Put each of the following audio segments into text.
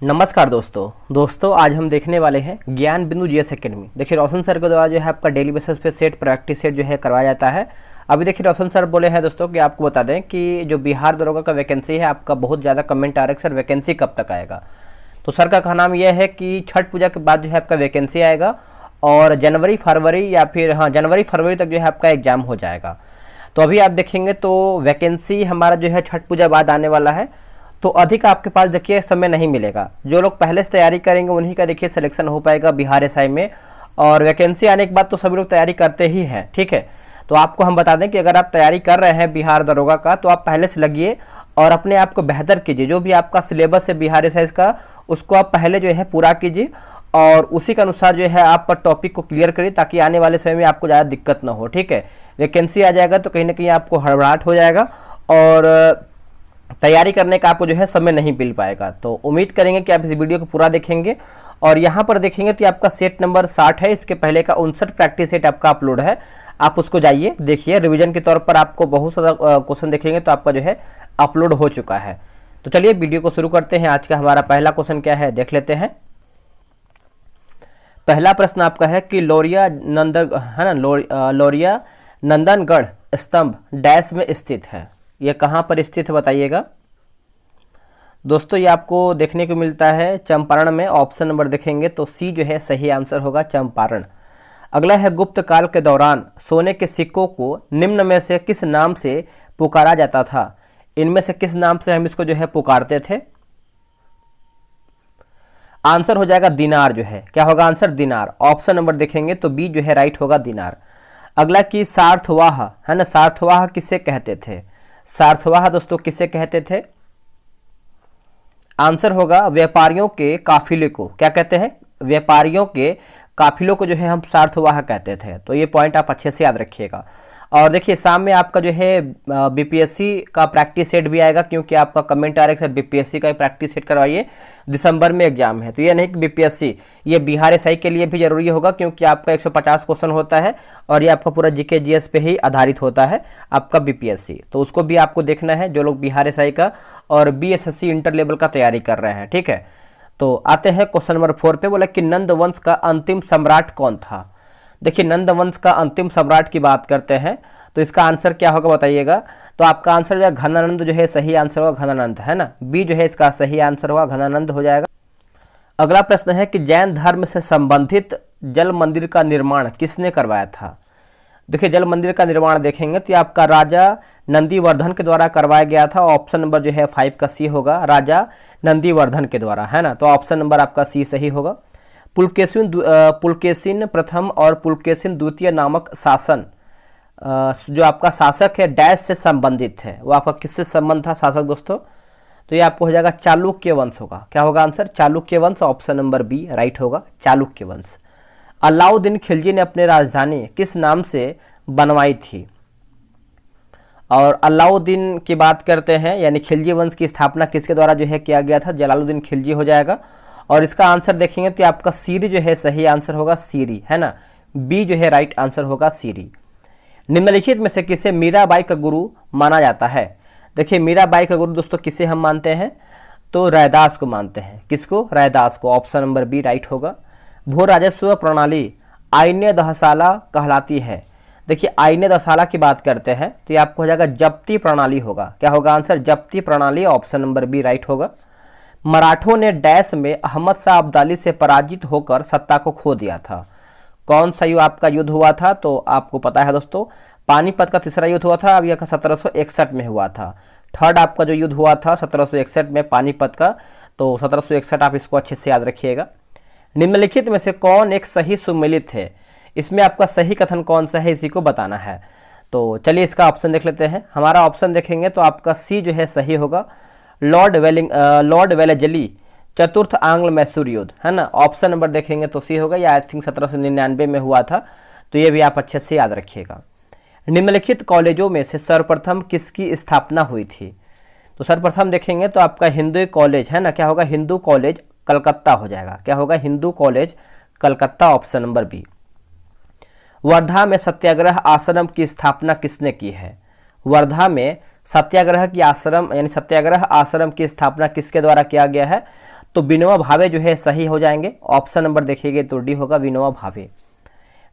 नमस्कार दोस्तों आज हम देखने वाले हैं ज्ञान बिंदु जीएस एकेडमी। देखिए रोशन सर के द्वारा जो है आपका डेली बेसिस पे सेट प्रैक्टिस सेट जो है करवाया जाता है। अभी देखिए रोशन सर बोले हैं दोस्तों कि आपको बता दें कि जो बिहार दरोगा का वैकेंसी है आपका बहुत ज़्यादा कमेंट आ रहा है सर वैकेंसी कब तक आएगा। तो सर का कहना यह है कि छठ पूजा के बाद जो है आपका वैकेंसी आएगा और जनवरी फरवरी तक जो है आपका एग्जाम हो जाएगा। तो अभी आप देखेंगे तो वैकेंसी हमारा जो है छठ पूजा बाद आने वाला है, तो अधिक आपके पास देखिए समय नहीं मिलेगा। जो लोग पहले से तैयारी करेंगे उन्हीं का देखिए सिलेक्शन हो पाएगा बिहार एसआई में, और वैकेंसी आने के बाद तो सभी लोग तैयारी करते ही हैं, ठीक है। तो आपको हम बता दें कि अगर आप तैयारी कर रहे हैं बिहार दरोगा का तो आप पहले से लगिए और अपने आप को बेहतर कीजिए। जो भी आपका सिलेबस है बिहार एसआई का उसको आप पहले जो है पूरा कीजिए और उसी के अनुसार जो है आप टॉपिक को क्लियर करिए ताकि आने वाले समय में आपको ज़्यादा दिक्कत ना हो, ठीक है। वैकेंसी आ जाएगा तो कहीं ना कहीं आपको हड़बड़ाहट हो जाएगा और तैयारी करने का आपको जो है समय नहीं मिल पाएगा। तो उम्मीद करेंगे कि आप इस वीडियो को पूरा देखेंगे और यहाँ पर देखेंगे तो आपका सेट नंबर 60 है। इसके पहले का 59 प्रैक्टिस सेट आपका अपलोड है, आप उसको जाइए देखिए। रिवीजन के तौर पर आपको बहुत सारा क्वेश्चन देखेंगे तो आपका जो है अपलोड हो चुका है। तो चलिए वीडियो को शुरू करते हैं। आज का हमारा पहला क्वेश्चन क्या है देख लेते हैं। पहला प्रश्न आपका है कि लोरिया नंदनगढ़ स्तंभ डैश में स्थित है। ये कहाँ पर स्थित है बताइएगा दोस्तों। ये आपको देखने को मिलता है चंपारण में। ऑप्शन नंबर देखेंगे तो सी जो है सही आंसर होगा, चंपारण। अगला है गुप्त काल के दौरान सोने के सिक्कों को निम्न में से किस नाम से पुकारा जाता था। इनमें से किस नाम से हम इसको जो है पुकारते थे। आंसर हो जाएगा दिनार। जो है क्या होगा आंसर, दिनार। ऑप्शन नंबर देखेंगे तो बी जो है राइट होगा, दिनार। अगला की सार्थवाह है ना, सार्थवाह किसे कहते थे। सार्थवाह दोस्तों किसे कहते थे। आंसर होगा व्यापारियों के काफिले को। क्या कहते हैं, व्यापारियों के काफिलों को जो है हम सार्थवाह कहते थे। तो ये पॉइंट आप अच्छे से याद रखिएगा। और देखिए शाम में आपका जो है बीपीएससी का प्रैक्टिस सेट भी आएगा, क्योंकि आपका कमेंट आ रहा है सर बीपीएससी का प्रैक्टिस सेट करवाइए, दिसंबर में एग्जाम है। तो ये नहीं कि बीपीएससी, ये बिहार एसआई के लिए भी जरूरी होगा, क्योंकि आपका 150 क्वेश्चन होता है और ये आपका पूरा जीके जीएस पे ही आधारित होता है आपका बीपीएससी। तो उसको भी आपको देखना है जो लोग बिहार एसआई का और बीएसएससी इंटर लेवल का तैयारी कर रहे हैं, ठीक है। तो आते हैं क्वेश्चन नंबर 4 पे। बोला कि नंद वंश का अंतिम सम्राट कौन था। देखिए नंद वंश का अंतिम सम्राट की बात करते हैं तो इसका आंसर क्या होगा बताइएगा। तो आपका आंसर जो है घनानंद जो है सही आंसर होगा, घनानंद है ना, बी जो है इसका सही आंसर होगा, घनानंद हो जाएगा। अगला प्रश्न है कि जैन धर्म से संबंधित जल मंदिर का निर्माण किसने करवाया था। देखिए जल मंदिर का निर्माण देखेंगे तो आपका राजा नंदीवर्धन के द्वारा करवाया गया था। ऑप्शन नंबर जो है 5 का सी होगा, राजा नंदीवर्धन के द्वारा, है ना। तो ऑप्शन नंबर आपका सी सही होगा। पुलकेशिन प्रथम और पुलकेशिन द्वितीय नामक शासन जो आपका शासक है डैश से संबंधित है, वो आपका किससे संबंध था शासक दोस्तों। तो ये आपको हो जाएगा चालुक्य वंश होगा। क्या होगा आंसर, चालुक्य वंश। ऑप्शन नंबर बी राइट होगा, चालुक्य वंश। अलाउद्दीन खिलजी ने अपनी राजधानी किस नाम से बनवाई थी। और अलाउद्दीन की बात करते हैं, यानी खिलजी वंश की स्थापना किसके द्वारा जो है किया गया था, जलालुद्दीन खिलजी हो जाएगा। और इसका आंसर देखेंगे तो आपका सीरी जो है सही आंसर होगा, सीरी, है ना, बी जो है राइट आंसर होगा, सीरी। निम्नलिखित में से किसे मीराबाई का गुरु माना जाता है। देखिए मीराबाई का गुरु दोस्तों किसे हम मानते हैं, तो रैदास को मानते हैं। किसको, रैदास को। ऑप्शन नंबर बी राइट होगा। भू राजस्व प्रणाली आईने दहसाला कहलाती है। देखिए आईने दहसाला की बात करते हैं तो ये आपको हो जाएगा जब्ती प्रणाली होगा। क्या होगा आंसर, जब्ती प्रणाली। ऑप्शन नंबर बी राइट होगा। मराठों ने डैश में अहमद शाह अब्दाली से पराजित होकर सत्ता को खो दिया था। कौन सा युद्ध आपका युद्ध हुआ था, तो आपको पता है दोस्तों पानीपत का तीसरा युद्ध हुआ था, अब यह 1761 में हुआ था। थर्ड आपका जो युद्ध हुआ था 1761 में पानीपत का, तो 1761 आप इसको अच्छे से याद रखिएगा। निम्नलिखित में से कौन एक सही सुमेलित है। इसमें आपका सही कथन कौन सा है इसी को बताना है। तो चलिए इसका ऑप्शन देख लेते हैं। हमारा ऑप्शन देखेंगे तो आपका सी जो है सही होगा, लॉर्ड वेलेजली चतुर्थ आंग्ल मैसूर युद्ध, है ना। ऑप्शन नंबर देखेंगे तो सी होगा, या आई थिंक 1799 में हुआ था। तो ये भी आप अच्छे से याद रखिएगा। निम्नलिखित कॉलेजों में से सर्वप्रथम किसकी स्थापना हुई थी। तो सर्वप्रथम देखेंगे तो आपका हिंदू कॉलेज, है ना, क्या होगा, हिंदू कॉलेज कलकत्ता हो जाएगा। क्या होगा, Hindu college Calcutta. Option number B. Wardha में सत्याग्रह आश्रम की स्थापना किसने की है। वर्धा में सत्याग्रह की आश्रम यानी सत्याग्रह आश्रम की स्थापना किसके द्वारा किया गया है, तो विनोबा भावे जो है सही हो जाएंगे। ऑप्शन नंबर देखिएगा तो डी होगा विनोबा भावे।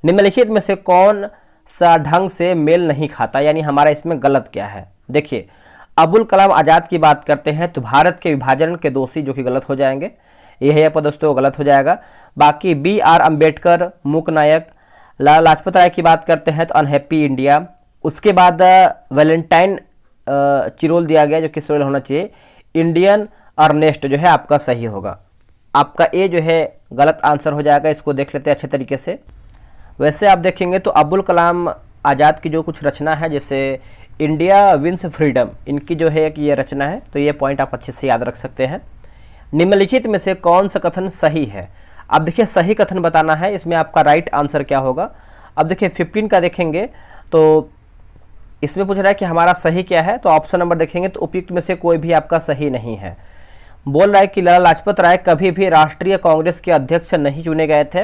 निम्नलिखित में से कौन सा ढंग से मेल नहीं खाता, यानी हमारा इसमें गलत क्या है। देखिए अबुल कलाम आज़ाद की बात करते हैं तो भारत के विभाजन के दोषी, जो कि गलत हो जाएंगे, यह है पर दोस्तों गलत हो जाएगा। बाकी BR अम्बेडकर, मूक नायक। लाला लाजपत राय की बात करते हैं तो अनहैप्पी इंडिया। उसके बाद वैलेंटाइन चिरोल दिया गया, जो कि चिरोल होना चाहिए। इंडियन अर्नेस्ट जो है आपका सही होगा। आपका ए जो है गलत आंसर हो जाएगा। इसको देख लेते हैं अच्छे तरीके से। वैसे आप देखेंगे तो अबुल कलाम आज़ाद की जो कुछ रचना है, जैसे इंडिया विंस फ्रीडम, इनकी जो है कि ये रचना है, तो ये पॉइंट आप अच्छे से याद रख सकते हैं। निम्नलिखित में से कौन सा कथन सही है। अब देखिए सही कथन बताना है, इसमें आपका राइट आंसर क्या होगा। अब देखिए 15 का देखेंगे तो इसमें पूछ रहा है कि हमारा सही क्या है, तो ऑप्शन नंबर देखेंगे तो उपयुक्त में से कोई भी आपका सही नहीं है। बोल रहा है कि लाला लाजपत राय कभी भी राष्ट्रीय कांग्रेस के अध्यक्ष नहीं चुने गए थे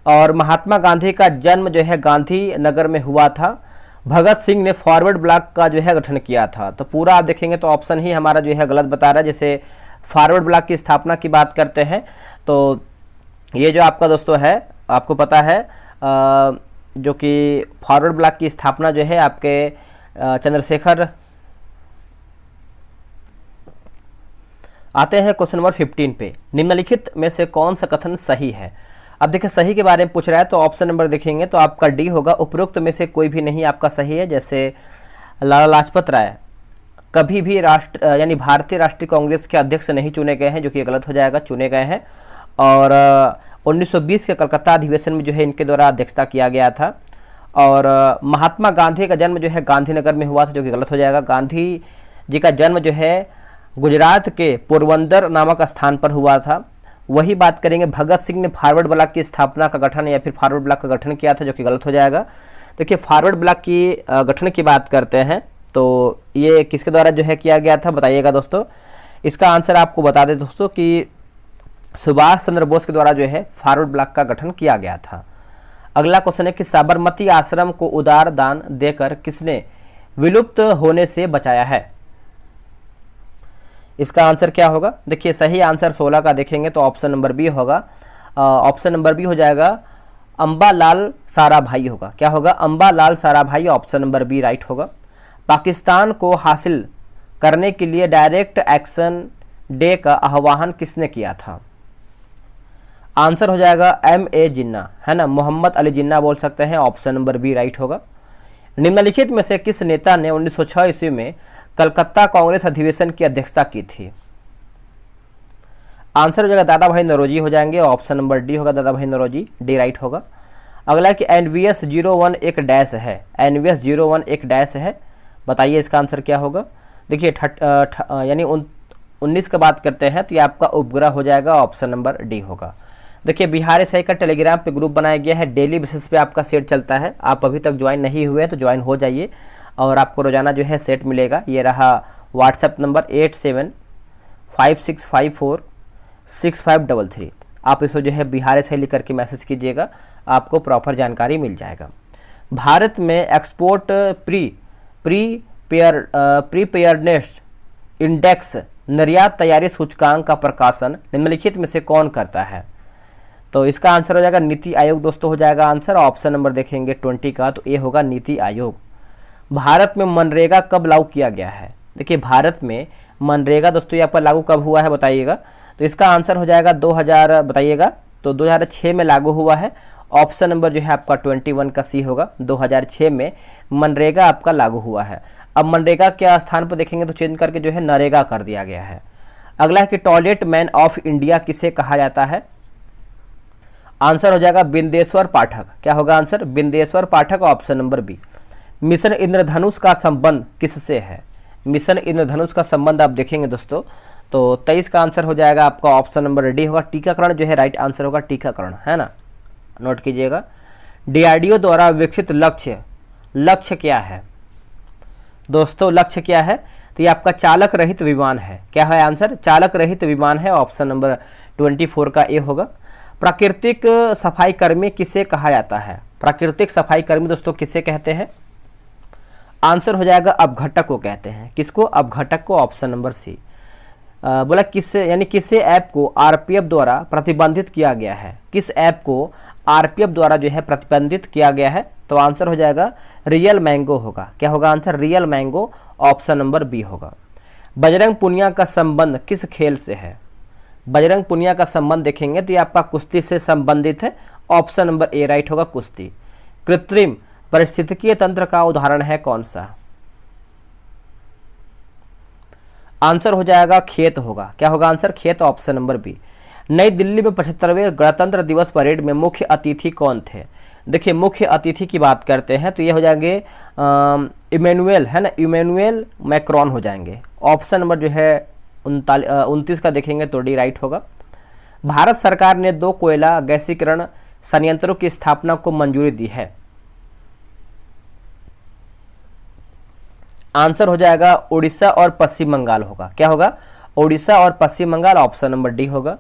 और महात्मा गांधी का जन्म जो है गांधी नगर में हुआ था। भगत सिंह ने फॉरवर्ड ब्लॉक का जो है गठन किया था। तो पूरा आप देखेंगे तो ऑप्शन ही हमारा जो है गलत बता रहा है। जैसे फॉरवर्ड ब्लॉक की स्थापना की बात करते हैं तो ये जो आपका दोस्तों है, आपको पता है जो कि फॉरवर्ड ब्लॉक की स्थापना जो है आपके चंद्रशेखर। आते हैं क्वेश्चन नंबर 15 पे। निम्नलिखित में से कौन सा कथन सही है। अब देखिए सही के बारे में पूछ रहा है तो ऑप्शन नंबर देखेंगे तो आपका डी होगा, उपरोक्त में से कोई भी नहीं आपका सही है। जैसे लाला लाजपत राय कभी भी यानी भारतीय राष्ट्रीय कांग्रेस के अध्यक्ष नहीं चुने गए हैं, जो कि गलत हो जाएगा, चुने गए हैं। और 1920 के कलकत्ता अधिवेशन में जो है इनके द्वारा अध्यक्षता किया गया था। और महात्मा गांधी का जन्म जो है गांधीनगर में हुआ था, जो कि गलत हो जाएगा। गांधी जी का जन्म जो है गुजरात के पोरबंदर नामक स्थान पर हुआ था। वही बात करेंगे भगत सिंह ने फॉरवर्ड ब्लॉक की स्थापना का गठन या फिर फॉरवर्ड ब्लॉक का गठन किया था, जो कि गलत हो जाएगा। देखिए फॉरवर्ड ब्लॉक की गठन की बात करते हैं तो ये किसके द्वारा जो है किया गया था, बताइएगा दोस्तों। इसका आंसर आपको बता दें दोस्तों कि सुभाष चंद्र बोस के द्वारा जो है फॉरवर्ड ब्लॉक का गठन किया गया था। अगला क्वेश्चन है कि साबरमती आश्रम को उदार दान देकर किसने विलुप्त होने से बचाया है। इसका आंसर क्या होगा। देखिए सही आंसर 16 का देखेंगे तो ऑप्शन नंबर बी होगा। ऑप्शन नंबर बी हो जाएगा, अंबालाल साराभाई होगा। क्या होगा, Ambalal Sarabhai. Option number B right होगा। पाकिस्तान को हासिल करने के लिए डायरेक्ट एक्शन डे का आह्वान किसने किया था। आंसर हो जाएगा MA जिन्ना, है ना, मोहम्मद अली जिन्ना बोल सकते हैं। ऑप्शन नंबर बी राइट होगा। निम्नलिखित में से किस नेता ने 1906 ईस्वी में कलकत्ता कांग्रेस अधिवेशन की अध्यक्षता की थी। आंसर हो जाएगा दादा भाई नौरोजी हो जाएंगे। ऑप्शन नंबर डी होगा, दादा भाई नौरोजी, डी राइट होगा। अगला कि NVS 01 एक डैश है। NVS 01 एक डैश है, बताइए इसका आंसर क्या होगा। देखिए यानी 19 का बात करते हैं तो ये आपका उपग्रह हो जाएगा। ऑप्शन नंबर डी होगा। देखिए बिहार SI का टेलीग्राम पे ग्रुप बनाया गया है, डेली बेसिस पे आपका सेट चलता है। आप अभी तक ज्वाइन नहीं हुए हैं तो ज्वाइन हो जाइए और आपको रोजाना जो है सेट मिलेगा। ये रहा व्हाट्सएप नंबर 8756546533। आप इसको जो है बिहार SI लिख करके मैसेज कीजिएगा, आपको प्रॉपर जानकारी मिल जाएगा। भारत में एक्सपोर्ट प्रीपेयर्डनेस इंडेक्स निर्यात तैयारी सूचकांक का प्रकाशन निम्नलिखित में से कौन करता है। तो इसका आंसर हो जाएगा नीति आयोग दोस्तों हो जाएगा आंसर। ऑप्शन नंबर देखेंगे 20 का तो ये होगा नीति आयोग। भारत में मनरेगा कब लागू किया गया है। देखिए भारत में मनरेगा दोस्तों यहाँ पर लागू कब हुआ है बताइएगा। तो इसका आंसर हो जाएगा 2000, बताइएगा तो 2006 में लागू हुआ है। ऑप्शन नंबर जो है आपका 21 का सी होगा। 2006 में मनरेगा आपका लागू हुआ है। अब मनरेगा के स्थान पर देखेंगे तो चेंज करके जो है नरेगा कर दिया गया है। अगला है कि टॉयलेट मैन ऑफ इंडिया किसे कहा जाता है। आंसर हो जाएगा बिंदेश्वर पाठक। क्या होगा answer, Bindeshwar Pathak. Option number B. Mission Indradhanush का संबंध किससे है। मिशन इंद्रधनुष का संबंध आप देखेंगे दोस्तों तो 23 का आंसर हो जाएगा आपका। ऑप्शन नंबर डी होगा। टीकाकरण जो है राइट आंसर होगा, टीकाकरण, है ना, नोट कीजिएगा। DRDO द्वारा विकसित लक्ष्य क्या है दोस्तों, लक्ष्य क्या है। तो ये आपका चालक रहित विमान है। क्या है आंसर, चालक रहित विमान है। ऑप्शन नंबर 24 का ए होगा। प्राकृतिक सफाई कर्मी किसे कहा जाता है। प्राकृतिक सफाई कर्मी दोस्तों किसे कहते हैं। आंसर हो जाएगा अपघटक को कहते हैं। किसको, अपघटक को। Option number C. बोला किस यानी किसे ऐप को आरपीएफ द्वारा प्रतिबंधित किया गया है, किस ऐप को आरपीएफ द्वारा जो है प्रतिबंधित किया गया है, तो आंसर हो जाएगा रियल मैंगो होगा। क्या होगा answer, real mango, option number B होगा। बजरंग पुनिया का संबंध किस खेल से है, बजरंग पुनिया का संबंध देखेंगे तो ये आपका कुश्ती से संबंधित है, ऑप्शन नंबर ए राइट होगा, कुश्ती। कृत्रिम पारिस्थितिकीय तंत्र का उदाहरण है कौन सा, आंसर हो जाएगा खेत होगा। क्या होगा आंसर, खेत, ऑप्शन नंबर बी। नई दिल्ली में 75वें गणतंत्र दिवस परेड में मुख्य अतिथि कौन थे, देखिए मुख्य अतिथि की बात करते हैं तो ये हो जाएंगे इमैनुअल, है ना, इमैनुअल मैक्रॉन हो जाएंगे। ऑप्शन नंबर जो है 29 का देखेंगे तो डी राइट होगा। भारत सरकार ने 2 कोयला गैसीकरण संयंत्रों की स्थापना को मंजूरी दी है, आंसर हो जाएगा उड़ीसा और पश्चिम बंगाल होगा। क्या होगा, उड़ीसा और पश्चिम बंगाल, ऑप्शन नंबर डी होगा।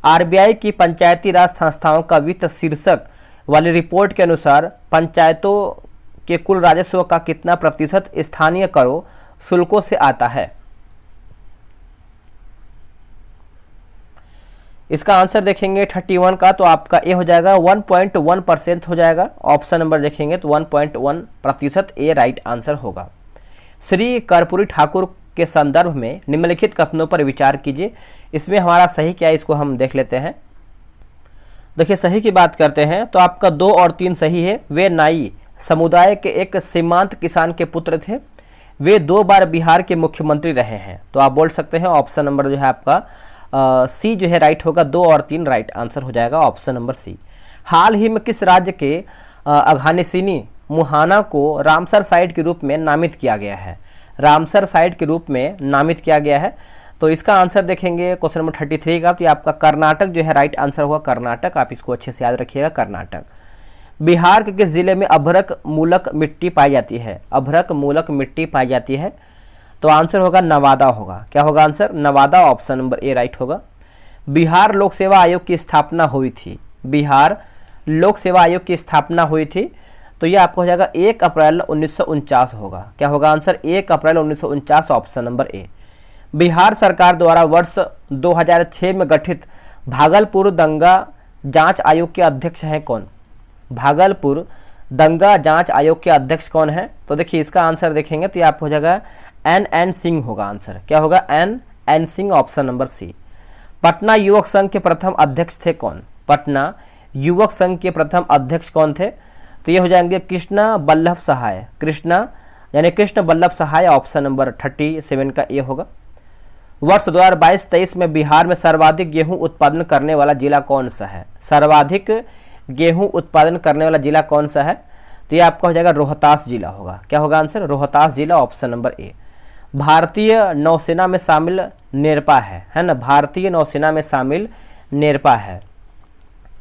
आरबीआई की पंचायती राज संस्थाओं का वित्त शीर्षक वाली रिपोर्ट के अनुसार पंचायतों के कुल राजस्व का कितना प्रतिशत स्थानीय करों शुल्कों से आता है, इसका आंसर देखेंगे 31 का तो आपका ए हो जाएगा 1.1% हो जाएगा। ऑप्शन नंबर देखेंगे तो 1.1% ए राइट आंसर होगा। श्री कर्पूरी ठाकुर के संदर्भ में निम्नलिखित कथनों पर विचार कीजिए, इसमें हमारा सही क्या है इसको हम देख लेते हैं। देखिए सही की बात करते हैं तो आपका 2 और 3 सही है। वे नाई समुदाय के एक सीमांत किसान के पुत्र थे, वे 2 बार बिहार के मुख्यमंत्री रहे हैं, तो आप बोल सकते हैं ऑप्शन नंबर जो है आपका सी जो है राइट होगा। 2 और 3 राइट आंसर हो जाएगा, ऑप्शन नंबर सी। हाल ही में किस राज्य के अघानिसिनी मुहाना को रामसर साइट के रूप में नामित किया गया है, रामसर साइट के रूप में नामित किया गया है, तो इसका आंसर देखेंगे क्वेश्चन नंबर 33 का तो ये आपका कर्नाटक जो है राइट आंसर होगा, कर्नाटक। आप इसको अच्छे से याद रखिएगा, कर्नाटक। बिहार के किस जिले में अभ्रक मूलक मिट्टी पाई जाती है, अभ्रक मूलक मिट्टी पाई जाती है, तो आंसर होगा नवादा होगा। क्या होगा answer, Nawada, option number A right होगा। बिहार लोक सेवा आयोग की स्थापना हुई थी, बिहार लोक सेवा आयोग की स्थापना हुई थी, तो ये आपको हो जाएगा 1 अप्रैल 1949 होगा। क्या होगा answer, 1 April 1949, option number A. Bihar सरकार द्वारा वर्ष 2006 में गठित भागलपुर दंगा जांच आयोग के अध्यक्ष हैं कौन, भागलपुर दंगा जांच आयोग के अध्यक्ष कौन है, तो देखिए इसका आंसर देखेंगे तो ये आप हो जाएगा एन सिंह होगा आंसर। क्या होगा, N Singh, option number C. Patna Yuvak Sangh के प्रथम अध्यक्ष थे कौन, पटना युवक संघ के प्रथम अध्यक्ष कौन थे, तो ये हो जाएंगे कृष्णा बल्लभ सहाय, कृष्णा यानी कृष्ण बल्लभ सहाय, ऑप्शन नंबर 37 का ए होगा। वर्ष 2022-23 में बिहार में सर्वाधिक गेहूं उत्पादन करने वाला जिला कौन सा है, सर्वाधिक गेहूं उत्पादन करने वाला जिला कौन सा है, तो ये आपका हो जाएगा रोहतास जिला होगा। क्या होगा आंसर, रोहतास जिला, ऑप्शन नंबर ए। भारतीय नौसेना में शामिल नेरपा है ना, भारतीय नौसेना में शामिल नेरपा है,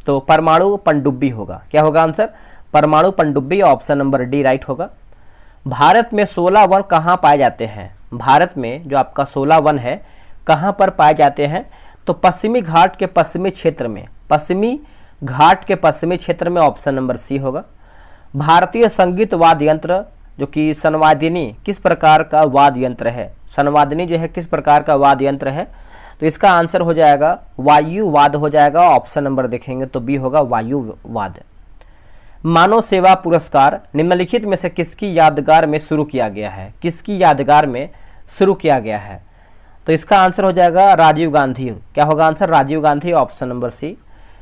तो परमाणु पनडुब्बी होगा। क्या होगा आंसर, परमाणु पनडुब्बी, ऑप्शन नंबर डी राइट होगा। भारत में 16 वन कहाँ पाए जाते हैं, भारत में जो आपका 16 वन है कहाँ पर पाए जाते हैं, तो पश्चिमी घाट के पश्चिमी क्षेत्र में, पश्चिमी घाट के पश्चिमी क्षेत्र में, ऑप्शन नंबर सी होगा। भारतीय संगीत वाद्य यंत्र जो कि संवादिनी किस प्रकार का वाद्य यंत्र है, संवादिनी जो है किस प्रकार का वाद्य यंत्र है, तो इसका आंसर हो जाएगा वायुवाद हो जाएगा, ऑप्शन नंबर देखेंगे तो बी होगा, वायुवाद। मानव सेवा पुरस्कार निम्नलिखित में से किसकी यादगार में शुरू किया गया है, किसकी यादगार में शुरू किया गया है, तो इसका आंसर हो जाएगा राजीव गांधी। क्या होगा answer, Rajiv Gandhi, option number C.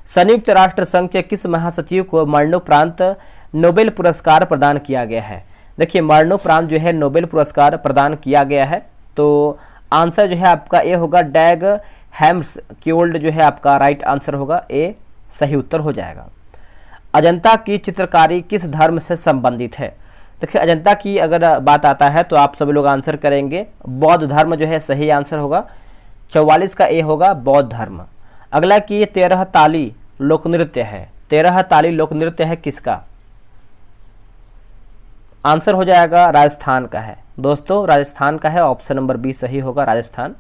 संयुक्त राष्ट्र संघ के किस महासचिव को मरणोपरांत नोबेल पुरस्कार प्रदान किया गया है, देखिए मरणोपरांत जो है नोबेल पुरस्कार प्रदान किया गया है, तो आंसर जो है आपका ए होगा, डैग हैम्सक्योल्ड जो है आपका राइट आंसर होगा, ए सही उत्तर हो जाएगा। अजंता की चित्रकारी किस धर्म से संबंधित है, देखिए अजंता की अगर बात आता है तो आप सभी लोग आंसर करेंगे बौद्ध धर्म जो है सही आंसर होगा, 44 का ए होगा, बौद्ध धर्म। अगला कि 13 ताली लोक नृत्य है, 13 ताली लोक नृत्य है किसका, आंसर हो जाएगा राजस्थान का है दोस्तों, राजस्थान का है, ऑप्शन नंबर बी सही होगा, राजस्थान।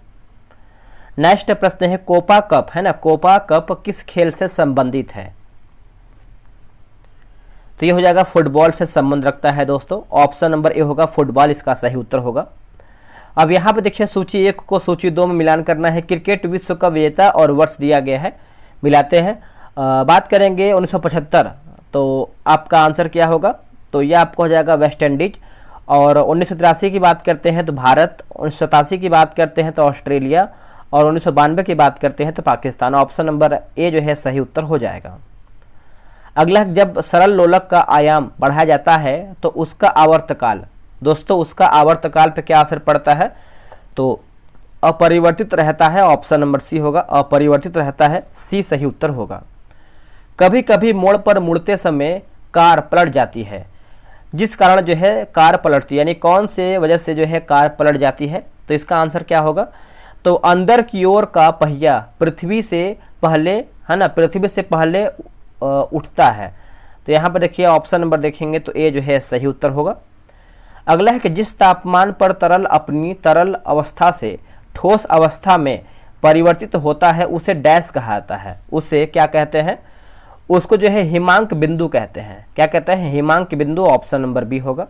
नेक्स्ट प्रश्न है कोपा कप, है ना, कोपा कप किस खेल से संबंधित है, तो ये हो जाएगा फुटबॉल से संबंध रखता है दोस्तों, ऑप्शन नंबर ए होगा फुटबॉल, इसका सही उत्तर होगा। अब यहाँ पे देखिए सूची 1 को सूची 2 में मिलान करना है। क्रिकेट विश्व कप विजेता और वर्ष दिया गया है, मिलाते हैं। बात करेंगे 1975, तो आपका आंसर क्या होगा? तो यह आपको हो जाएगा वेस्ट इंडीज। और 1983 की बात करते हैं तो भारत, 1987 की बात करते हैं तो ऑस्ट्रेलिया, और 1992 की बात करते हैं तो पाकिस्तान। ऑप्शन नंबर ए जो है सही उत्तर हो जाएगा। अगला, जब सरल लोलक का आयाम बढ़ाया जाता है तो उसका आवर्तकाल, दोस्तों उसका आवर्तकाल पे क्या असर पड़ता है? तो अपरिवर्तित रहता है। ऑप्शन नंबर सी होगा, अपरिवर्तित रहता है, सी सही उत्तर होगा। कभी कभी मोड़ पर मुड़ते समय कार पलट जाती है, जिस कारण जो है कार पलटती है, यानी कौन से वजह से जो है कार पलट जाती है? तो इसका आंसर क्या होगा? तो अंदर की ओर का पहिया पृथ्वी से पहले, है ना, पृथ्वी से पहले उठता है। तो यहाँ पर देखिए ऑप्शन नंबर देखेंगे तो ए जो है सही उत्तर होगा। अगला है कि जिस तापमान पर तरल अपनी तरल अवस्था से ठोस अवस्था में परिवर्तित होता है उसे डैश कहा जाता है। उसे क्या कहते हैं? उसको जो है हिमांक बिंदु कहते हैं। क्या कहते हैं? हिमांक बिंदु। ऑप्शन नंबर बी होगा।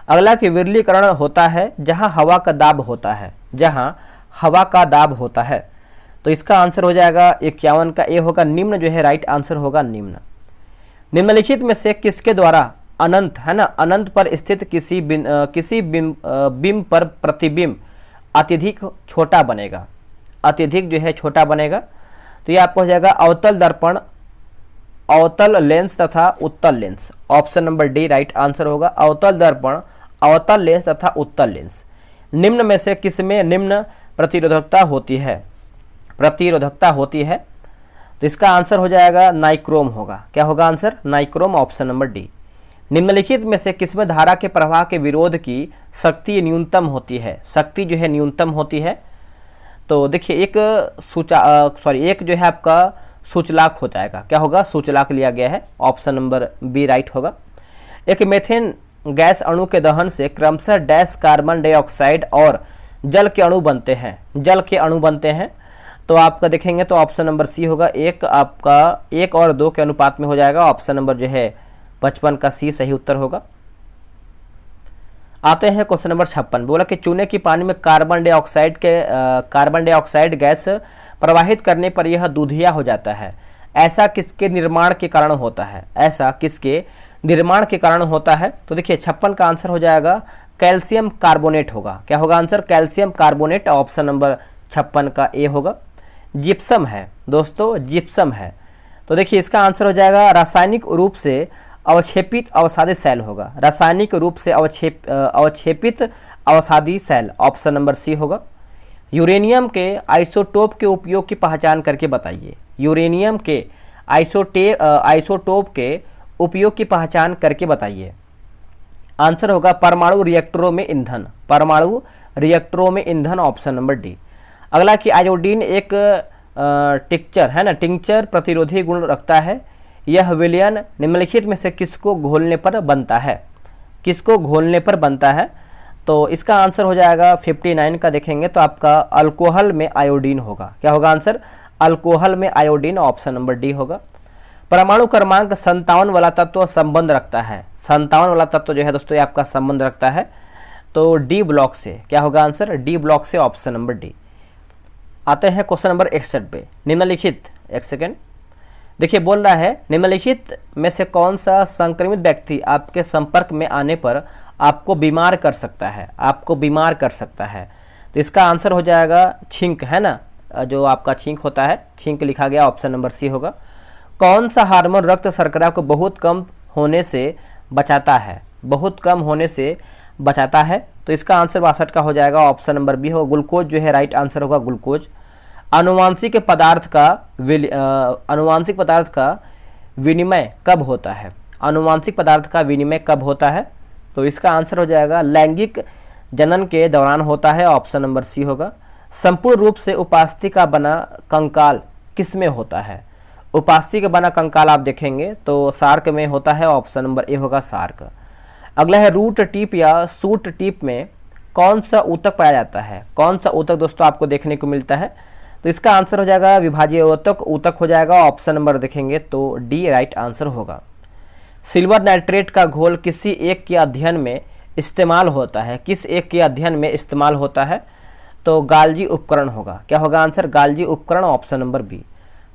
अगला कि विरलीकरण होता है जहां हवा का दाब होता है, जहां हवा का दाब होता है। तो इसका आंसर हो जाएगा 51 का ए होगा। निम्न जो है राइट आंसर होगा निम्न। निम्नलिखित में से किसके द्वारा अनंत, है ना, अनंत पर स्थित किसी बिंब पर प्रतिबिंब अत्यधिक छोटा बनेगा? अत्यधिक जो है छोटा बनेगा। तो ये आपको हो जाएगा अवतल दर्पण, अवतल लेंस तथा उत्तल lens. Option number D right answer होगा। अवतल दर्पण, अवतल लेंस तथा उत्तल लेंस। निम्न में से किसमें निम्न प्रतिरोधकता होती है? प्रतिरोधकता होती है। तो इसका आंसर हो जाएगा नाइक्रोम होगा। क्या होगा answer? Nichrome. Option number D. निम्नलिखित में से किसमें धारा के प्रवाह के विरोध की शक्ति न्यूनतम होती है? शक्ति जो है न्यूनतम होती है। तो देखिए एक एक जो है आपका सूचलाक हो जाएगा। क्या होगा? सूचलाक लिया गया है। ऑप्शन नंबर बी राइट होगा। एक मेथेन गैस अणु के दहन से क्रमशः डैश कार्बन डाइऑक्साइड और जल के अणु बनते हैं, जल के अणु बनते हैं। तो आपका देखेंगे तो ऑप्शन नंबर सी होगा। एक आपका 1 और 2 के अनुपात में हो जाएगा। ऑप्शन नंबर जो है 55 का सी सही उत्तर होगा। आते हैं क्वेश्चन नंबर 56। बोला कि चूने की पानी में कार्बन डाइऑक्साइड गैस प्रवाहित करने पर यह दूधिया हो जाता है। ऐसा किसके निर्माण के कारण होता है? ऐसा किसके निर्माण के कारण होता है? तो देखिए 56 का आंसर हो जाएगा कैल्शियम कार्बोनेट होगा। क्या होगा answer? Calcium carbonate. Option number 56 का ए होगा। जिप्सम है दोस्तों, जिप्सम है। तो देखिए इसका आंसर हो जाएगा रासायनिक रूप से अवक्षेपित अवसादी सेल होगा। रासायनिक रूप से अवक्षेपित अवसादी सेल। ऑप्शन नंबर सी होगा। यूरेनियम के आइसोटोप के उपयोग की पहचान करके बताइए। यूरेनियम के आइसोटोप के उपयोग की पहचान करके बताइए। आंसर होगा परमाणु रिएक्टरों में ईंधन। परमाणु रिएक्टरों में ईंधन। Option number D. अगला कि आयोडीन एक टिंचर, है ना, टिंचर प्रतिरोधी गुण रखता है। यह विलयन निम्नलिखित में से किसको घोलने पर बनता है? किसको घोलने पर बनता है? तो इसका आंसर हो जाएगा 59 का देखेंगे तो आपका अल्कोहल में आयोडीन होगा। क्या होगा आंसर? अल्कोहल में आयोडीन। ऑप्शन नंबर डी होगा। परमाणु क्रमांक 57 वाला तत्व संबंध रखता है। 57 वाला तत्व जो है दोस्तों ये आपका संबंध रखता है तो डी ब्लॉक से। क्या होगा आंसर? डी ब्लॉक से। Option number D. आते हैं क्वेश्चन नंबर 61 पे। निम्नलिखित, एक सेकेंड, देखिए बोल रहा है निम्नलिखित में से कौन सा संक्रमित व्यक्ति आपके संपर्क में आने पर आपको बीमार कर सकता है? आपको बीमार कर सकता है। तो इसका आंसर हो जाएगा छींक, है ना, जो आपका छींक होता है, छींक लिखा गया। ऑप्शन नंबर सी होगा। कौन सा हार्मोन रक्त शर्करा को बहुत कम होने से बचाता है? बहुत कम होने से बचाता है। तो इसका आंसर 62 का हो जाएगा। ऑप्शन नंबर बी होगा। ग्लूकोज जो है राइट आंसर होगा, ग्लूकोज। अनुवांशिक पदार्थ का विनिमय कब होता है? अनुवांशिक पदार्थ का विनिमय कब होता है? तो इसका आंसर हो जाएगा लैंगिक जनन के दौरान होता है। ऑप्शन नंबर सी होगा। संपूर्ण रूप से उपास्थि का बना कंकाल किस में होता है? उपास्थि का बना कंकाल आप देखेंगे तो सार्क में होता है। ऑप्शन नंबर ए होगा, सार्क। अगला है रूट टिप या सूट टिप में कौन सा ऊतक पाया जाता है? कौन सा ऊतक दोस्तों आपको देखने को मिलता है? तो इसका आंसर हो जाएगा विभाजीय ऊतक हो जाएगा। ऑप्शन नंबर देखेंगे तो डी राइट आंसर होगा। सिल्वर नाइट्रेट का घोल किसी एक के अध्ययन में इस्तेमाल होता है, किस एक के अध्ययन में इस्तेमाल होता है? तो गाल्जी उपकरण होगा। क्या होगा आंसर? गाल्जी उपकरण, ऑप्शन नंबर बी।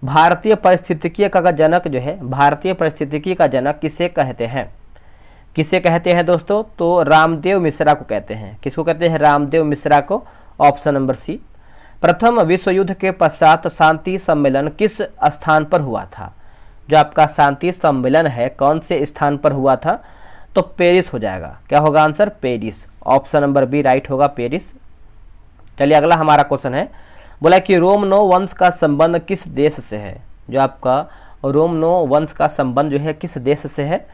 भारतीय पारिस्थितिकी का जनक जो है, भारतीय पारिस्थितिकी का जनक किसे कहते हैं? किसे कहते हैं दोस्तों? तो रामदेव मिश्रा को कहते हैं। किसको कहते हैं? रामदेव मिश्रा को, ऑप्शन नंबर सी। प्रथम विश्व युद्ध के पश्चात शांति सम्मेलन किस स्थान पर हुआ था? जो आपका शांति सम्मेलन है कौन से स्थान पर हुआ था? तो पेरिस हो जाएगा। क्या होगा answer? Paris, option number B right होगा, पेरिस। चलिए अगला हमारा क्वेश्चन है, बोला कि रोमनो वंश का संबंध किस देश से है? जो आपका रोमनो वंश का संबंध जो है किस देश से है?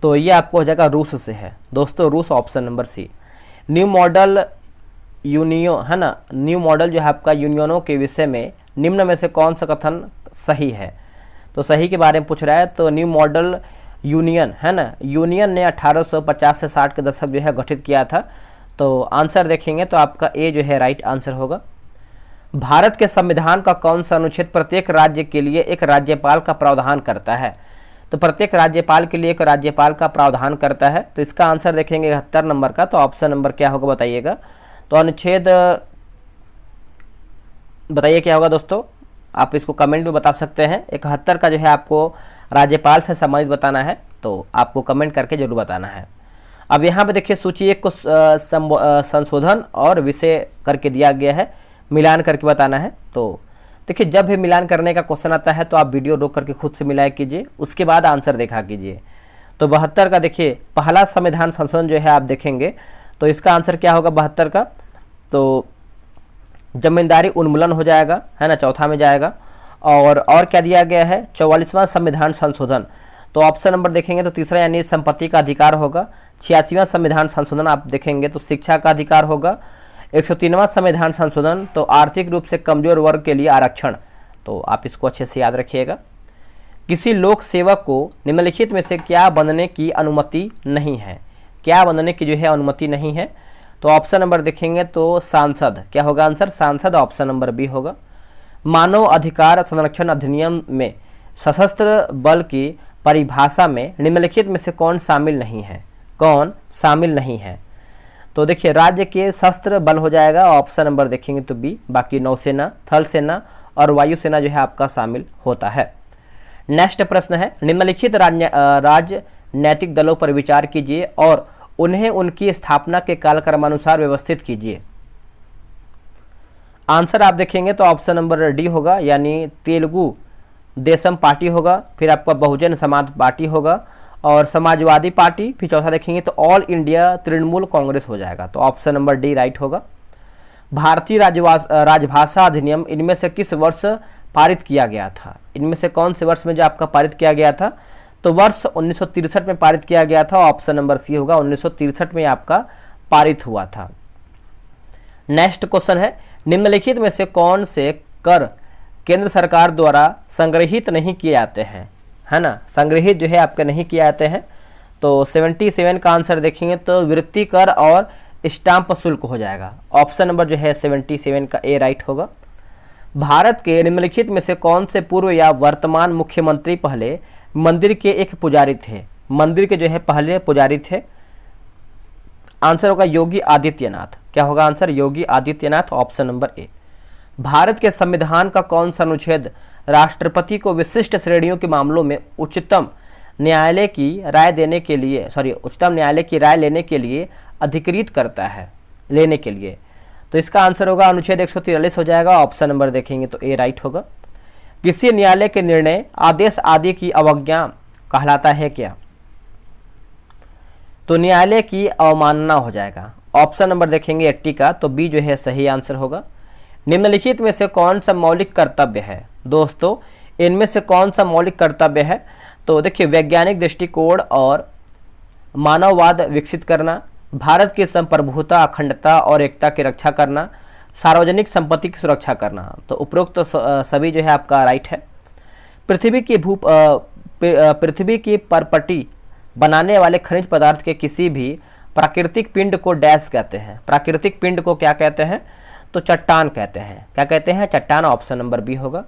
तो ये आपको हो जाएगा रूस से है दोस्तों, रूस, option number C. New model union है ना, न्यू मॉडल जो है आपका यूनियनों के विषय में निम्न में से कौन सा कथन सही है? तो सही के बारे में पूछ रहा है। तो न्यू मॉडल यूनियन है ना, यूनियन ने 1850 से 60 के दशक जो है गठित किया था। तो आंसर देखेंगे तो आपका ए जो है राइट आंसर होगा। भारत के संविधान का कौन सा अनुच्छेद प्रत्येक राज्य के लिए एक राज्यपाल का प्रावधान करता है? तो प्रत्येक राज्यपाल के लिए एक राज्यपाल का प्रावधान करता है। तो इसका आंसर देखेंगे 71 नंबर का। तो ऑप्शन नंबर क्या होगा बताइएगा? तो अनुच्छेद बताइए क्या होगा दोस्तों, आप इसको कमेंट में बता सकते हैं। 71 का जो है आपको राज्यपाल से संबंधित बताना है, तो आपको कमेंट करके जरूर बताना है। अब यहाँ पे देखिए सूची 1 को संशोधन और विषय करके दिया गया है, मिलान करके बताना है। तो देखिए जब भी मिलान करने का क्वेश्चन आता है तो आप वीडियो रोक करके खुद से मिलाया कीजिए, उसके बाद आंसर देखा कीजिए। तो 72 का देखिए पहला संविधान संशोधन जो है आप देखेंगे तो इसका आंसर क्या होगा 72 का? तो जमींदारी उन्मूलन हो जाएगा, है ना, चौथा में जाएगा। और क्या दिया गया है? 44वां संविधान संशोधन। तो ऑप्शन नंबर देखेंगे तो तीसरा यानी संपत्ति का अधिकार होगा। 86वां संविधान संशोधन आप देखेंगे तो शिक्षा का अधिकार होगा। 103वां संविधान संशोधन तो आर्थिक रूप से कमजोर वर्ग के लिए आरक्षण। तो आप इसको अच्छे से याद रखिएगा। किसी लोक सेवक को निम्नलिखित में से क्या बनने की अनुमति नहीं है? क्या बनने की जो है अनुमति नहीं है? तो ऑप्शन नंबर देखेंगे तो सांसद। क्या होगा आंसर? सांसद, ऑप्शन नंबर बी होगा। मानव अधिकार संरक्षण अधिनियम में सशस्त्र बल की परिभाषा में निम्नलिखित में से कौन शामिल नहीं है? कौन शामिल नहीं है? तो देखिए राज्य के सशस्त्र बल हो जाएगा, ऑप्शन नंबर देखेंगे तो बी। बाकी नौसेना, थल सेना और वायुसेना जो है आपका शामिल होता है। नेक्स्ट प्रश्न है, निम्नलिखित राजनैतिक दलों पर विचार कीजिए और उन्हें उनकी स्थापना के कालक्रमानुसार व्यवस्थित कीजिए। आंसर आप देखेंगे तो ऑप्शन नंबर डी होगा, यानी तेलुगु देशम पार्टी होगा, फिर आपका बहुजन समाज पार्टी होगा और समाजवादी पार्टी, फिर चौथा देखेंगे तो ऑल इंडिया तृणमूल कांग्रेस हो जाएगा। तो ऑप्शन नंबर डी राइट होगा। भारतीय राजभाषा अधिनियम इनमें से किस वर्ष पारित किया गया था? इनमें से कौन से वर्ष में जो आपका पारित किया गया था? तो वर्ष 1963 में पारित किया गया था, ऑप्शन नंबर सी होगा, 1963 में आपका पारित हुआ था। नेक्स्ट क्वेश्चन है, निम्नलिखित में से कौन से कर केंद्र सरकार द्वारा संग्रहित नहीं किए जाते हैं? है ना, संग्रहित जो है आपके नहीं किए जाते हैं। तो 77 का आंसर देखेंगे तो वृत्ति कर और स्टाम्प शुल्क हो जाएगा। ऑप्शन नंबर जो है 77 का ए राइट होगा। भारत के निम्नलिखित में से कौन से पूर्व या वर्तमान मुख्यमंत्री पहले मंदिर के एक पुजारी थे? मंदिर के जो है पहले पुजारी थे। आंसर होगा योगी आदित्यनाथ। क्या होगा answer? Yogi Adityanath, option number A. Bharat के संविधान का कौन सा अनुच्छेद राष्ट्रपति को विशिष्ट श्रेणियों के मामलों में उच्चतम न्यायालय की राय लेने के लिए अधिकृत करता है, लेने के लिए? तो इसका आंसर होगा अनुच्छेद 143 हो जाएगा, ऑप्शन नंबर देखेंगे तो ए राइट होगा। किसी न्यायालय के निर्णय, आदेश आदि की अवज्ञा कहलाता है क्या? तो न्यायालय की अवमानना हो जाएगा। ऑप्शन नंबर देखेंगे 80 का, तो बी जो है सही आंसर होगा। निम्नलिखित में से कौन सा मौलिक कर्तव्य है? दोस्तों इनमें से कौन सा मौलिक कर्तव्य है? तो देखिए वैज्ञानिक दृष्टिकोण और मानववाद विकसित करना, भारत की संप्रभुता, अखंडता और एकता की रक्षा करना, सार्वजनिक संपत्ति की सुरक्षा करना। तो उपरोक्त सभी जो है आपका राइट है। पृथ्वी की परपटी बनाने वाले खनिज पदार्थ के किसी भी प्राकृतिक पिंड को डैश कहते हैं। प्राकृतिक पिंड को क्या कहते हैं? तो चट्टान कहते हैं। क्या कहते हैं? चट्टान, ऑप्शन नंबर बी होगा।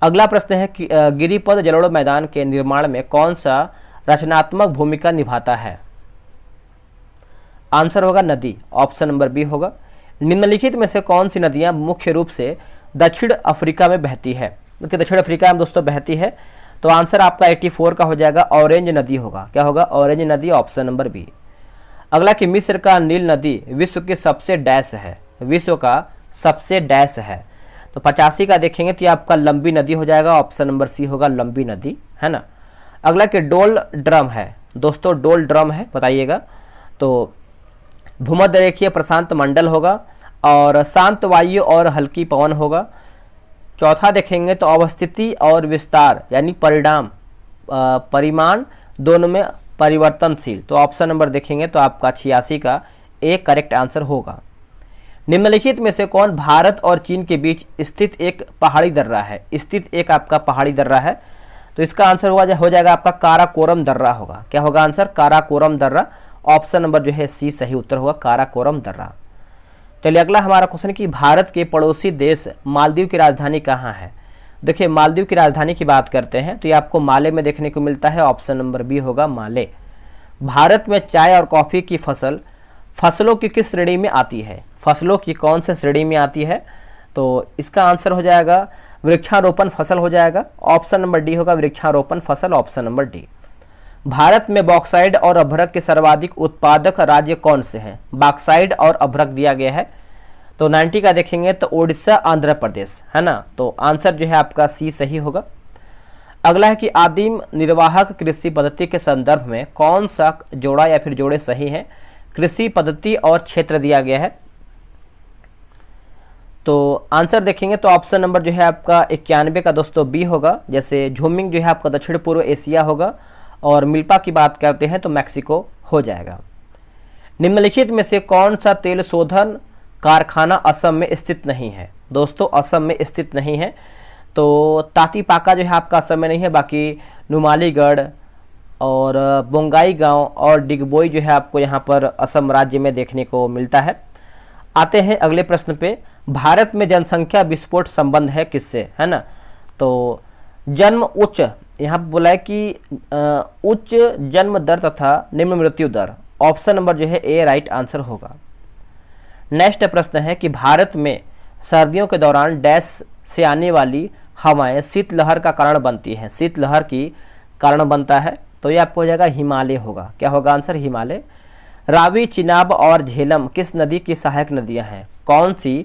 अगला प्रश्न है कि गिरिपद जलोढ़ मैदान के निर्माण में कौन सा रचनात्मक भूमिका निभाता है? आंसर होगा नदी, ऑप्शन नंबर बी होगा। निम्नलिखित में से कौन सी नदियां मुख्य रूप से दक्षिण अफ्रीका में बहती है? देखिए दक्षिण अफ्रीका में दोस्तों बहती है, तो आंसर आपका 84 का हो जाएगा, ऑरेंज नदी होगा। क्या होगा? ऑरेंज नदी, ऑप्शन नंबर बी। अगला कि मिस्र का नील नदी विश्व की सबसे डैश है, विश्व का सबसे डैश है, तो 85 का देखेंगे तो ये आपका लंबी नदी हो जाएगा, ऑप्शन नंबर सी होगा, लंबी नदी, है ना। अगला कि डोल ड्रम है दोस्तों, डोल ड्रम है, बताइएगा। तो भूमध्य रेखीय प्रशांत मंडल होगा और शांत वायु और हल्की पवन होगा। चौथा देखेंगे तो अवस्थिति और विस्तार यानी परिमाण दोनों में परिवर्तनशील, तो ऑप्शन नंबर देखेंगे तो आपका 86 का एक करेक्ट आंसर होगा। निम्नलिखित में से कौन भारत और चीन के बीच स्थित एक पहाड़ी दर्रा है? स्थित एक आपका पहाड़ी दर्रा है, तो इसका आंसर हो जाएगा आपका काराकोरम दर्रा होगा। क्या होगा आंसर? काराकोरम दर्रा, ऑप्शन नंबर जो है सी सही उत्तर होगा, काराकोरम दर्रा। चलिए अगला हमारा क्वेश्चन कि भारत के पड़ोसी देश मालदीव की राजधानी कहाँ है? देखिए मालदीव की राजधानी की बात करते हैं तो ये आपको माले में देखने को मिलता है, ऑप्शन नंबर बी होगा, माले। भारत में चाय और कॉफ़ी की फसलों की किस श्रेणी में आती है? फसलों की कौन से श्रेणी में आती है? तो इसका आंसर हो जाएगा वृक्षारोपण फसल हो जाएगा, ऑप्शन नंबर डी होगा, वृक्षारोपण फसल, ऑप्शन नंबर डी। भारत में बॉक्साइड और अभ्रक के सर्वाधिक उत्पादक राज्य कौन से हैं? बॉक्साइड और अभ्रक दिया गया है, तो 90 का देखेंगे तो उड़ीसा, आंध्र प्रदेश, है ना। तो आंसर जो है आपका सी सही होगा। अगला है कि आदिम निर्वाहक कृषि पद्धति के संदर्भ में कौन सा जोड़ा या फिर जोड़े सही हैं? कृषि पद्धति और क्षेत्र दिया गया है, तो आंसर देखेंगे तो ऑप्शन नंबर जो है आपका 91 का दोस्तों बी होगा। जैसे झूमिंग जो है आपका दक्षिण पूर्व एशिया होगा और मिल्पा की बात करते हैं तो मैक्सिको हो जाएगा। निम्नलिखित में से कौन सा तेल शोधन कारखाना असम में स्थित नहीं है? दोस्तों असम में स्थित नहीं है, तो तातीपाका जो है आपका असम में नहीं है, बाकी नुमालीगढ़ और बोंगाई गांव और डिगबोई जो है आपको यहाँ पर असम राज्य में देखने को मिलता है। आते हैं अगले प्रश्न पे, भारत में जनसंख्या विस्फोट संबंध है किससे? है ना। तो जन्म उच्च, यहाँ पर बोला है कि उच्च जन्म दर तथा निम्न मृत्यु दर, ऑप्शन नंबर जो है ए राइट आंसर होगा। नेक्स्ट प्रश्न है कि भारत में सर्दियों के दौरान डैश से आने वाली हवाएं शीतलहर का कारण बनती हैं, शीतलहर की कारण बनता है, तो ये आपको हो जाएगा हिमालय होगा। क्या होगा आंसर? हिमालय। रावी, चिनाब और झेलम किस नदी की सहायक नदियां हैं? कौन सी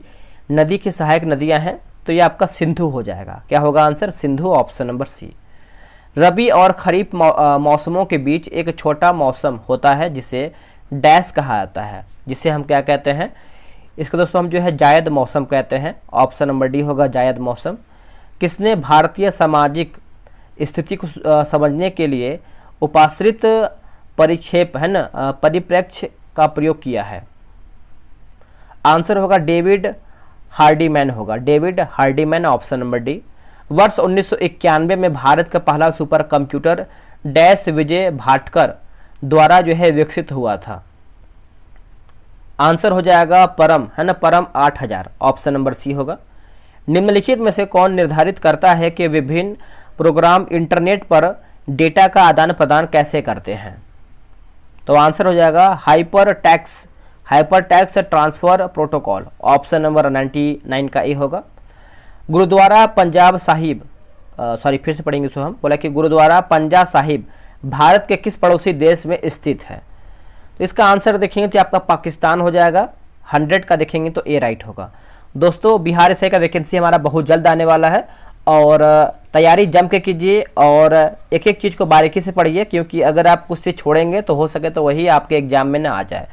नदी की सहायक नदियां हैं? तो ये आपका सिंधु हो जाएगा। क्या होगा answer? Sindhu, option number C. Rabi और खरीफ मौसमों के बीच एक छोटा मौसम होता है जिसे डैश कहा जाता है, जिसे हम क्या कहते हैं? इसको दोस्तों हम जो है जायद मौसम कहते हैं, ऑप्शन नंबर डी होगा, जायद मौसम। किसने भारतीय सामाजिक स्थिति को समझने के लिए उपाश्रित परिक्षेप, है ना, परिप्रेक्ष्य का प्रयोग किया है? आंसर होगा डेविड हार्डीमैन होगा, डेविड हार्डीमैन, ऑप्शन नंबर डी। वर्ष 1991 में भारत का पहला सुपर कंप्यूटर डैश विजय भाटकर द्वारा जो है विकसित हुआ था। आंसर हो जाएगा परम, है ना, परम 8000, ऑप्शन नंबर सी होगा। निम्नलिखित में से कौन निर्धारित करता है कि विभिन्न प्रोग्राम इंटरनेट पर डेटा का आदान प्रदान कैसे करते हैं? तो आंसर हो जाएगा hyper tax transfer protocol, option number 99 का ए होगा। गुरुद्वारा पंजाब साहिब, फिर से पढ़ेंगे इसको हम, बोला कि गुरुद्वारा पंजा साहिब भारत के किस पड़ोसी देश में स्थित है? तो इसका आंसर देखेंगे तो आपका पाकिस्तान हो जाएगा। 100 का देखेंगे तो ए राइट होगा। दोस्तों बिहार एसआई का वैकेंसी हमारा बहुत जल्द आने वाला है और तैयारी जम के कीजिए और एक एक चीज़ को बारीकी से पढ़िए, क्योंकि अगर आप कुछ से छोड़ेंगे तो हो सके तो वही आपके एग्जाम में ना आ जाए।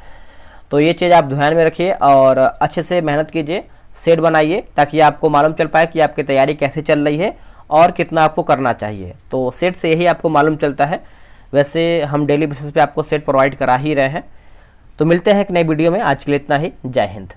तो ये चीज़ आप ध्यान में रखिए और अच्छे से मेहनत कीजिए, सेट बनाइए ताकि आपको मालूम चल पाए कि आपकी तैयारी कैसे चल रही है और कितना आपको करना चाहिए। तो सेट से यही आपको मालूम चलता है। वैसे हम डेली बेसिस पे आपको सेट प्रोवाइड करा ही रहे हैं। तो मिलते हैं एक नई वीडियो में, आज के लिए इतना ही। जय हिंद।